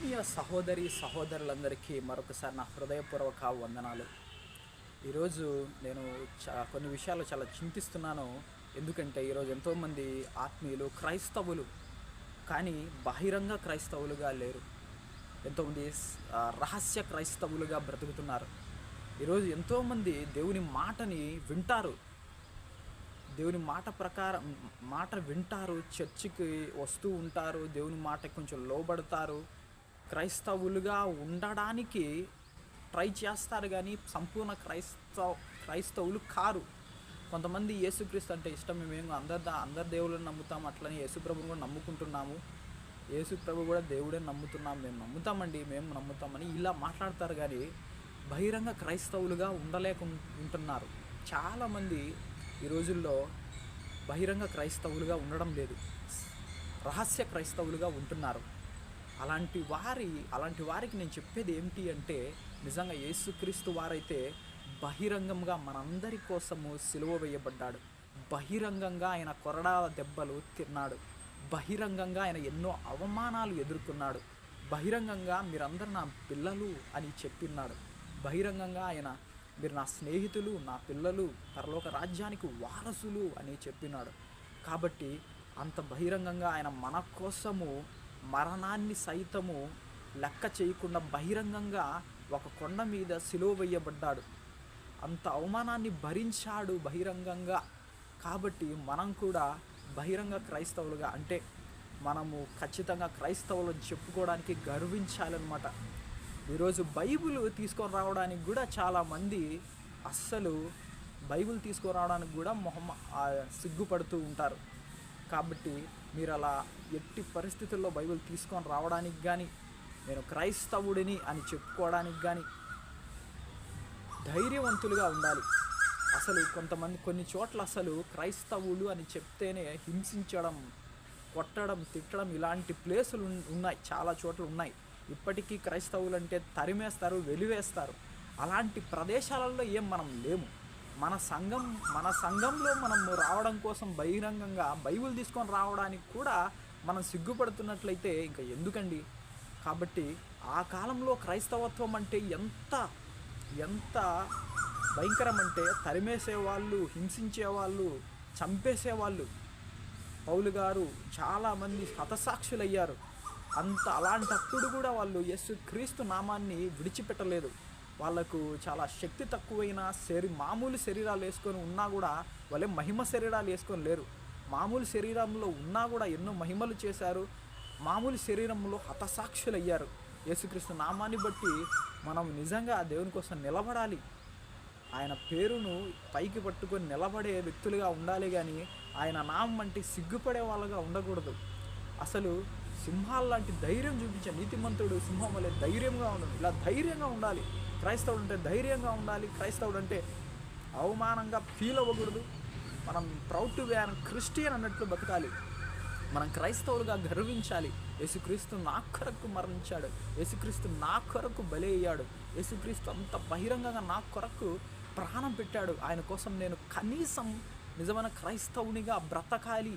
ఆత్మీయ సహోదరులందరికీ మరొకసారి నా హృదయపూర్వక వందనాలు. ఈరోజు నేను కొన్ని విషయాలు చాలా చింతిస్తున్నాను. ఎందుకంటే ఈరోజు ఎంతోమంది ఆత్మీయులు క్రైస్తవులు కానీ బహిరంగ క్రైస్తవులుగా లేరు. ఎంతోమంది రహస్య క్రైస్తవులుగా బ్రతుకుతున్నారు. ఈరోజు ఎంతోమంది దేవుని మాటని వింటారు, దేవుని మాట వింటారు, చర్చికి వస్తూ ఉంటారు, దేవుని మాటకి కొంచెం లోబడతారు, క్రైస్తవులుగా ఉండడానికి ట్రై చేస్తారు, కానీ సంపూర్ణ క్రైస్తవులు కారు. కొంతమంది యేసుక్రీస్తు అంటే ఇష్టం, మేము అందరి దేవుళ్ళని నమ్ముతాం, అట్లని యేసుప్రభుని కూడా నమ్ముకుంటున్నాము, యేసుప్రభు కూడా దేవుడే నమ్ముతున్నాం, మేము నమ్ముతామని ఇలా మాట్లాడతారు, కానీ బహిరంగ క్రైస్తవులుగా ఉండలేకుంటున్నారు. చాలామంది ఈ రోజుల్లో బహిరంగ క్రైస్తవులుగా ఉండడం లేదు, రహస్య క్రైస్తవులుగా ఉంటున్నారు. అలాంటి వారికి నేను చెప్పేది ఏమిటి అంటే, నిజంగా యేసుక్రీస్తు వారైతే బహిరంగంగా మనందరి కోసము సిలువ వేయబడ్డాడు, బహిరంగంగా ఆయన కొరడాల దెబ్బలు తిన్నాడు, బహిరంగంగా ఆయన ఎన్నో అవమానాలు ఎదుర్కొన్నాడు, బహిరంగంగా మీరందరూ నా పిల్లలు అని చెప్పినాడు, బహిరంగంగా ఆయన మీరు నా స్నేహితులు, నా పిల్లలు, పరలోక రాజ్యానికి వారసులు అని చెప్పినాడు. కాబట్టి అంత బహిరంగంగా ఆయన మన కోసము మరణాన్ని సైతము లెక్క చేయకుండా బహిరంగంగా ఒక కొండ మీద సిలువ వేయబడ్డాడు, అంత అవమానాన్ని భరించాడు బహిరంగంగా. కాబట్టి మనం కూడా బహిరంగ క్రైస్తవులుగా, అంటే మనము ఖచ్చితంగా క్రైస్తవులు చెప్పుకోవడానికి గర్వించాలన్నమాట. ఈరోజు బైబిల్ తీసుకొని రావడానికి కూడా చాలామంది అస్సలు బైబిల్ తీసుకొని రావడానికి కూడా సిగ్గుపడుతూ ఉంటారు. కాబట్టి మీరు అలా ఎట్టి పరిస్థితుల్లో బైబిల్ తీసుకొని రావడానికి కానీ, నేను క్రైస్తవుడిని అని చెప్పుకోవడానికి కానీ ధైర్యవంతులుగా ఉండాలి. అసలు కొన్ని చోట్ల అసలు క్రైస్తవులు అని చెప్తేనే హింసించడం, కొట్టడం, తిట్టడం ఇలాంటి ప్లేసులు ఉన్నాయి, చాలా చోట్ల ఉన్నాయి. ఇప్పటికీ క్రైస్తవులు అంటే తరిమేస్తారు, వెలివేస్తారు. అలాంటి ప్రదేశాలలో మనం లేము. మన సంఘంలో మనము రావడం కోసం బహిరంగంగా బైబిల్ తీసుకొని రావడానికి కూడా మనం సిగ్గుపడుతున్నట్లయితే ఇంకా ఎందుకండి. కాబట్టి ఆ కాలంలో క్రైస్తవత్వం అంటే ఎంత భయంకరం అంటే తరిమేసేవాళ్ళు, హింసించేవాళ్ళు, చంపేసేవాళ్ళు. పౌలు గారు చాలామంది హతసాక్షులయ్యారు. అలాంటప్పుడు కూడా వాళ్ళు యేసుక్రీస్తు నామాన్ని విడిచిపెట్టలేదు. వాళ్ళకు చాలా శక్తి తక్కువైన మామూలు శరీరాలు వేసుకొని ఉన్నా కూడా వాళ్ళే మహిమ శరీరాలు వేసుకొని లేరు. మామూలు శరీరంలో ఉన్నా కూడా ఎన్నో మహిమలు చేశారు, మామూలు శరీరంలో హతసాక్షులయ్యారు. యేసుక్రీస్తు నామాన్ని బట్టి మనం నిజంగా దేవుని కోసం నిలబడాలి, ఆయన పేరును పైకి పట్టుకొని నిలబడే వ్యక్తులుగా ఉండాలి, కానీ ఆయన నామం అంటే సిగ్గుపడే వాళ్ళగా ఉండకూడదు. అసలు సింహాల లాంటి ధైర్యం చూపించే నీతిమంతుడు సింహం వల్లే ధైర్యంగా ఉండదు. ఇలా ధైర్యంగా ఉండాలి. క్రైస్తవుడు అంటే ధైర్యంగా ఉండాలి. క్రైస్తవుడు అంటే అవమానంగా ఫీల్ అవ్వకూడదు. మనం proud to be an Christian అన్నట్లు బతకాలి. మనం క్రైస్తవులుగా గర్వించాలి. యేసుక్రీస్తు నా కొరకు మరణించాడు, యేసుక్రీస్తు నా కొరకు బలి అయ్యాడు, యేసుక్రీస్తు అంత బహిరంగంగా నా కొరకు ప్రాణం పెట్టాడు. ఆయన కోసం నేను కనీసం నిజమైన క్రైస్తవునిగా బ్రతకాలి,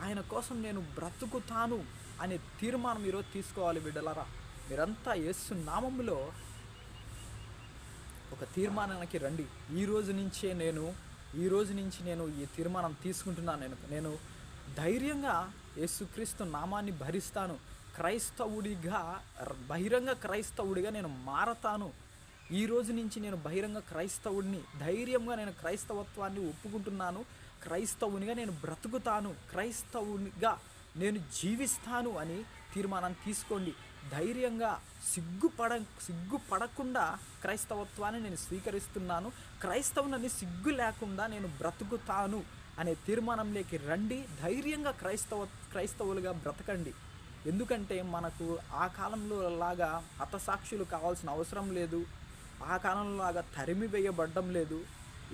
ఆయన కోసం నేను బ్రతుకుతాను అనే తీర్మానం ఈరోజు తీసుకోవాలి. బిడ్డలారా, మీరంతా యేసు నామములో ఒక తీర్మానానికి రండి. ఈ రోజు నుంచి నేను ఈ తీర్మానం తీసుకుంటున్నాను. నేను ధైర్యంగా యేసుక్రీస్తు నామాన్ని భరిస్తాను. బహిరంగ క్రైస్తవుడిగా నేను మారతాను. ఈ రోజు నుంచి నేను బహిరంగ క్రైస్తవుడిని, ధైర్యంగా నేను క్రైస్తవత్వాన్ని ఒప్పుకుంటున్నాను, క్రైస్తవునిగా నేను బ్రతుకుతాను, క్రైస్తవునిగా నేను జీవిస్తాను అని తీర్మానాన్ని తీసుకోండి. ధైర్యంగా సిగ్గుపడకుండా క్రైస్తవత్వాన్ని నేను స్వీకరిస్తున్నాను, క్రైస్తవుని సిగ్గు లేకుండా నేను బ్రతుకుతాను అనే తీర్మానంలోకి రండి. ధైర్యంగా క్రైస్తవులుగా బ్రతకండి. ఎందుకంటే మనకు ఆ కాలంలో లాగా హతసాక్షులు కావాల్సిన అవసరం లేదు, ఆ కాలంలో లాగా తరిమి వేయబడ్డం లేదు.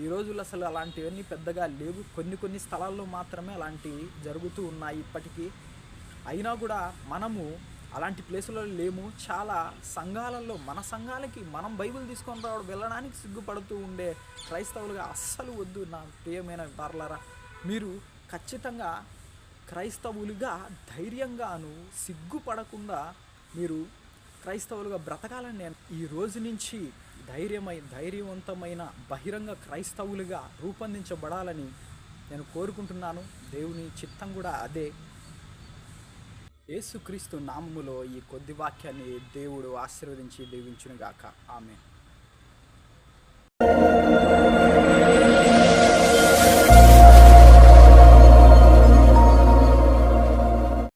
ఈ రోజుల్లో అసలు అలాంటివన్నీ పెద్దగా లేవు. కొన్ని స్థలాల్లో మాత్రమే అలాంటివి జరుగుతూ ఉన్నాయి ఇప్పటికీ. అయినా కూడా మనము అలాంటి ప్లేసులలో లేము. చాలా సంఘాలలో మన సంఘాలకి మనం బైబిల్ తీసుకొని వెళ్ళడానికి సిగ్గుపడుతూ ఉండే క్రైస్తవులుగా అస్సలు వద్దు. నా ప్రియమైన వారలారా, మీరు ఖచ్చితంగా క్రైస్తవులుగా ధైర్యంగాను సిగ్గుపడకుండా మీరు క్రైస్తవులుగా బ్రతకాలని నేను ఈ రోజు నుంచి ధైర్యవంతమైన బహిరంగ క్రైస్తవులుగా రూపొందించబడాలని నేను కోరుకుంటున్నాను. దేవుని చిత్తం కూడా అదే. యేసుక్రీస్తు నామములో ఈ కొద్ది వాక్యాన్ని దేవుడు ఆశీర్వదించి దీవించునుగాక. ఆమేన్.